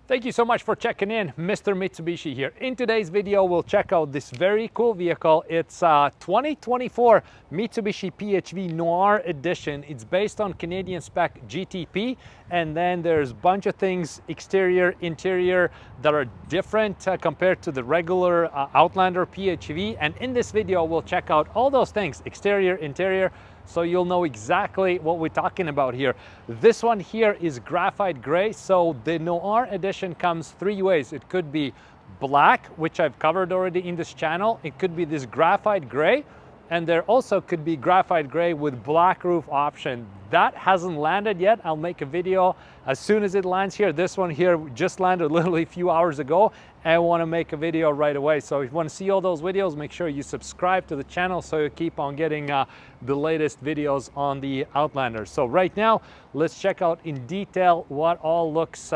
Thank you so much for checking in. Mr. Mitsubishi here. In today's video, we'll check out this very cool vehicle. It's a 2024 Mitsubishi PHEV Noir Edition. It's based on Canadian spec GTP, and then there's a bunch of things, exterior, interior, that are different compared to the regular Outlander PHEV. And in this video, we'll check out all those things, exterior, interior, so you'll know exactly what we're talking about here. This one here is graphite gray, so the Noir Edition comes three ways. It could be black, which I've covered already in this channel. It could be this graphite gray, and there also could be graphite gray with black roof option. That hasn't landed yet. I'll make a video as soon as it lands here. This one here just landed literally a few hours ago, and I want to make a video right away. So if you want to see all those videos, make sure you subscribe to the channel so you keep on getting the latest videos on the Outlander. So right now, let's check out in detail what all looks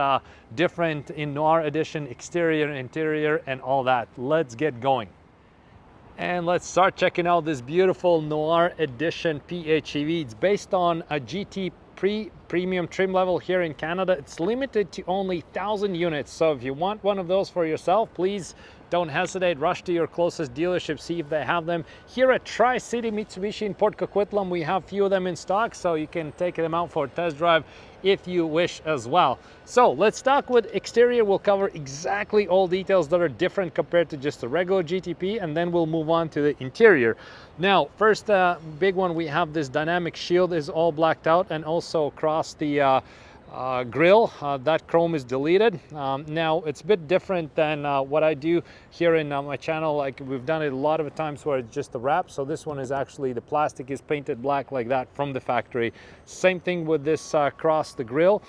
different in Noir Edition, exterior, interior, and all that. Let's get going. And let's start checking out this beautiful Noir Edition PHEV. It's based on a GT premium trim level here in Canada. It's limited to only 1,000 units. So if you want one of those for yourself, please don't hesitate. Rush to your closest dealership, see if they have them. Here at Tri-City Mitsubishi in Port Coquitlam, we have a few of them in stock, so you can take them out for a test drive if you wish as well. So let's start with exterior. We'll cover exactly all details that are different compared to just a regular GTP, and then we'll move on to the interior. Now, first big one, we have this dynamic shield is all blacked out, and also across the grill, that chrome is deleted. Now it's a bit different than what I do here in my channel. Like, we've done it a lot of times where it's just a wrap. So this one is actually, the plastic is painted black like that from the factory. Same thing with this across the grill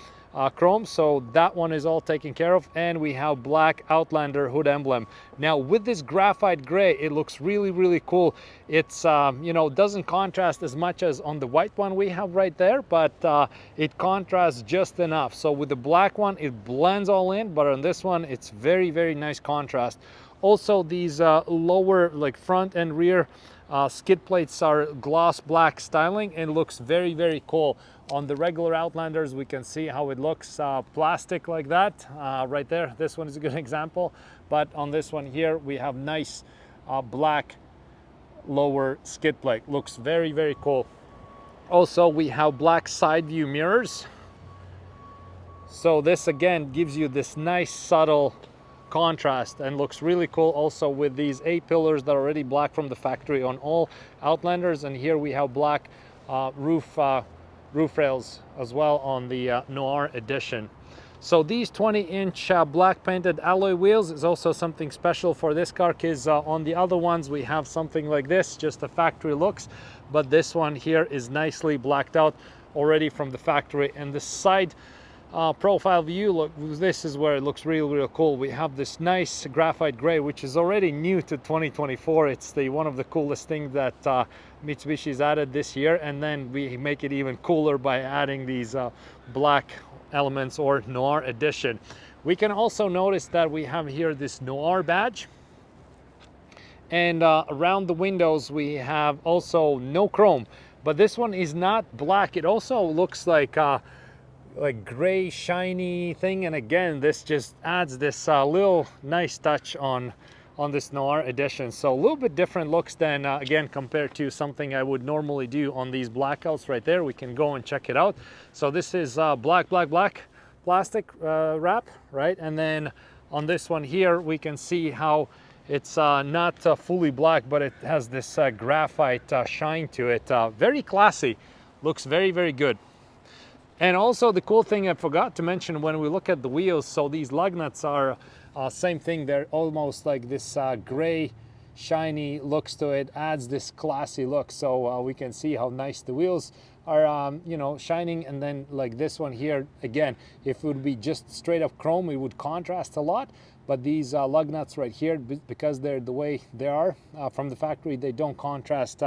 chrome, so that one is all taken care of. And we have black Outlander hood emblem. Now with this graphite gray, it looks really cool. It's you know, doesn't contrast as much as on the white one we have right there, but it contrasts just enough. So with the black one, it blends all in, but on this one, it's very nice contrast. Also, these lower, like front and rear skid plates are gloss black styling, and looks very cool. On the regular Outlanders, we can see how it looks plastic like that right there. This one is a good example, but on this one here, we have nice black lower skid plate. Looks very cool. Also, we have black side view mirrors. So this again gives you this nice subtle contrast and looks really cool. Also with these A-pillars that are already black from the factory on all Outlanders, and here we have black roof rails as well on the Noir Edition. So these 20-inch black painted alloy wheels is also something special for this car, because on the other ones we have something like this, just the factory looks, but this one here is nicely blacked out already from the factory. And the side profile view, look, this is where it looks real cool. We have this nice graphite gray, which is already new to 2024. It's one of the coolest things that Mitsubishi's added this year, and then we make it even cooler by adding these black elements, or Noir Edition. We can also notice that we have here this Noir badge, and around the windows we have also no chrome, but this one is not black. It also looks like gray shiny thing, and again, this just adds this little nice touch on this Noir Edition. So a little bit different looks than again, compared to something I would normally do on these blackouts right there. We can go and check it out. So this is black plastic wrap, right? And then on this one here, we can see how it's not fully black, but it has this graphite shine to it. Very classy, looks very good. And also the cool thing I forgot to mention when we look at the wheels, so these lug nuts are same thing. They're almost like this gray shiny looks to it, adds this classy look. So we can see how nice the wheels are, you know, shining. And then like this one here, again, if it would be just straight up chrome, it would contrast a lot. But these lug nuts right here, because they're the way they are from the factory, they don't contrast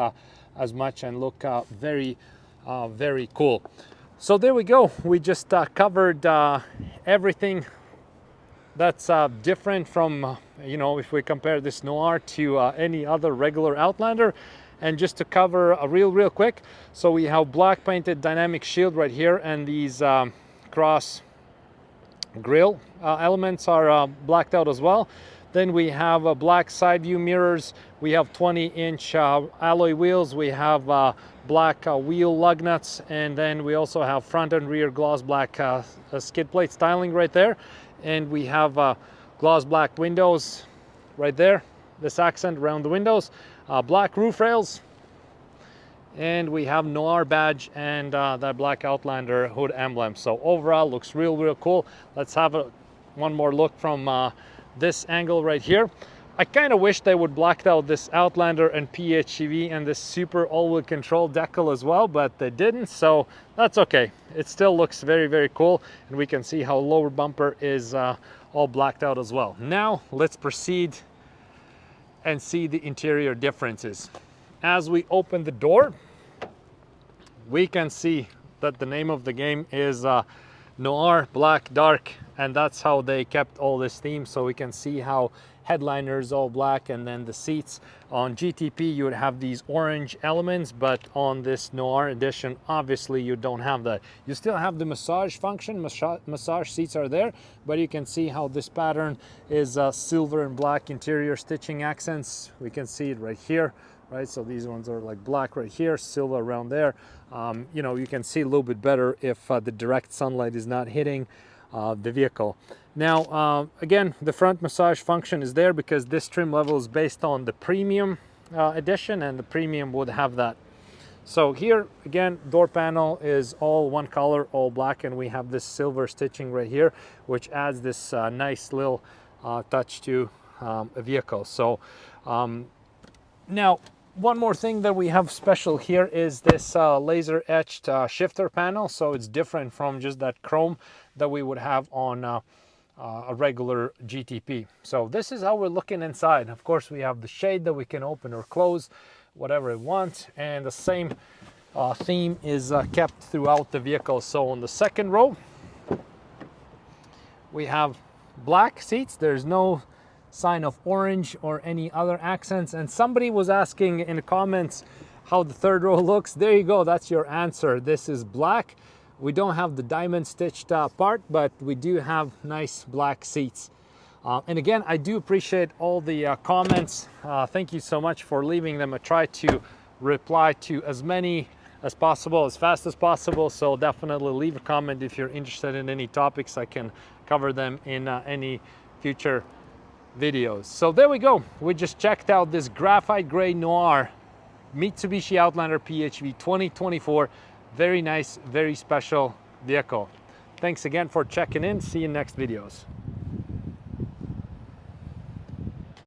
as much and look very cool. So there we go. We just covered everything that's different from, you know, if we compare this Noir to any other regular Outlander. And just to cover real quick, so we have black painted dynamic shield right here, and these cross Grille elements are blacked out as well. Then we have black side view mirrors. We have 20-inch alloy wheels. We have black wheel lug nuts, and then we also have front and rear gloss black skid plate styling right there. And we have gloss black windows right there. This accent around the windows, black roof rails, and we have NOIR badge and that black Outlander hood emblem. So overall, looks real cool. Let's have one more look from this angle right here. I kind of wish they would black out this Outlander and PHEV and this super all-wheel control decal as well, but they didn't, so that's okay. It still looks very cool, and we can see how lower bumper is all blacked out as well. Now let's proceed and see the interior differences. As we open the door, we can see that the name of the game is Noir Black Dark, and that's how they kept all this theme. So we can see how headliners all black, and then the seats. On GTP you would have these orange elements, but on this Noir edition obviously you don't have that. You still have the massage function. Massage seats are there, but you can see how this pattern is silver and black interior stitching accents. We can see it right here, right? So these ones are like black right here, silver around there. You know, you can see a little bit better if the direct sunlight is not hitting the vehicle. Now, again, the front massage function is there because this trim level is based on the premium edition, and the premium would have that. So here, again, door panel is all one color, all black, and we have this silver stitching right here, which adds this nice little touch to a vehicle. So now, one more thing that we have special here is this laser etched shifter panel. So it's different from just that chrome that we would have on a regular GTP. So this is how we're looking inside. Of course, we have the shade that we can open or close, whatever we want, and the same theme is kept throughout the vehicle. So on the second row, we have black seats. There's no sign of orange or any other accents, and somebody was asking in the comments how the third row looks. There you go, that's your answer. This is black. We don't have the diamond stitched part, but we do have nice black seats. And again, I do appreciate all the comments. Thank you so much for leaving them. I try to reply to as many as possible, as fast as possible, so definitely leave a comment if you're interested in any topics. I can cover them in any future videos. So there we go. We just checked out this graphite gray Noir Mitsubishi Outlander PHEV 2024. Very nice, very special vehicle. Thanks again for checking in. See you in next videos.